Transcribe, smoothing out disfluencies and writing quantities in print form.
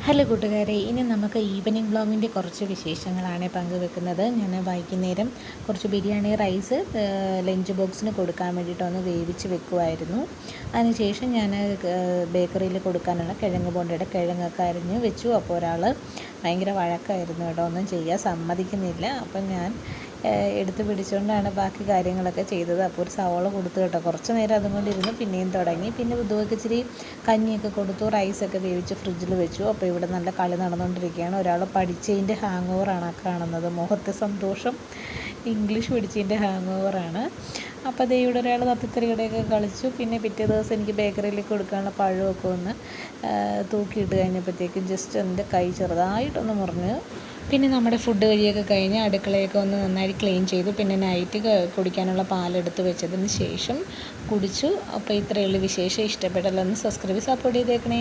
Hello കൂട്ടുകാരെ, ഇനി നമുക്ക് ഈവനിങ് വ്ളോഗിൻ്റെ കുറച്ച് വിശേഷങ്ങളാണ് പങ്കുവെക്കുന്നത്. ഞാൻ വൈകുന്നേരം കുറച്ച് ബിരിയാണി റൈസ് ലഞ്ച് ബോക്സിന് കൊടുക്കാൻ വേണ്ടിയിട്ടൊന്ന് വേവിച്ച് വെക്കുമായിരുന്നു. അതിനുശേഷം ഞാൻ ബേക്കറിയിൽ കൊടുക്കാനുള്ള കിഴങ്ങ് ബോണ്ടയുടെ കിഴങ്ങൊക്കെ അരിഞ്ഞ് വെച്ചു. അപ്പോൾ ഒരാൾ ഭയങ്കര വഴക്കായിരുന്നു കേട്ടോ, ഒന്നും ചെയ്യാൻ സമ്മതിക്കുന്നില്ല. അപ്പം ഞാൻ എടുത്ത് പിടിച്ചുകൊണ്ടാണ് ബാക്കി കാര്യങ്ങളൊക്കെ ചെയ്തത്. അപ്പോൾ ഒരു സവാള കൊടുത്തു കേട്ടോ, കുറച്ച് നേരം അതും കൊണ്ടിരുന്നു. പിന്നെയും തുടങ്ങി. പിന്നെ ബുദ്ധുവൊക്കെ ഇച്ചിരി കഞ്ഞിയൊക്കെ കൊടുത്തു, റൈസൊക്കെ വേവിച്ച് ഫ്രിഡ്ജിൽ വെച്ചു. അപ്പോൾ ഇവിടെ നല്ല കളി നടന്നുകൊണ്ടിരിക്കുകയാണ്. ഒരാൾ പഠിച്ചതിൻ്റെ ഹാങ് ഓവറാണ് കാണുന്നത്, മുഖത്തെ സന്തോഷം. ഇംഗ്ലീഷ് പഠിച്ചതിൻ്റെ ഹാങ് ഓവറാണ്. അപ്പോൾ അതേ ഇവിടെ ഒരാൾ തത്തിത്തറിയുടെയൊക്കെ കളിച്ചു. പിന്നെ പിറ്റേ ദിവസം എനിക്ക് ബേക്കറിയിലേക്ക് കൊടുക്കാനുള്ള പഴമൊക്കെ ഒന്ന് തൂക്കിയിട്ട് കഴിഞ്ഞപ്പോഴത്തേക്കും ജസ്റ്റ് എൻ്റെ കൈ ചെറുതായിട്ടൊന്ന് മുറിഞ്ഞ്. പിന്നെ നമ്മുടെ ഫുഡ് കഴിയൊക്കെ കഴിഞ്ഞ് അടുക്കളയൊക്കെ ഒന്ന് നന്നായി ക്ലീൻ ചെയ്തു. പിന്നെ നൈറ്റ് കുടിക്കാനുള്ള പാലെടുത്ത് വെച്ചതിന് ശേഷം കുടിച്ചു. അപ്പോൾ ഇത്രയുള്ള വിശേഷം. ഇഷ്ടപ്പെട്ടല്ലോ, ഒന്ന് സബ്സ്ക്രൈബ് സപ്പോർട്ട് ചെയ്തേക്കണേ.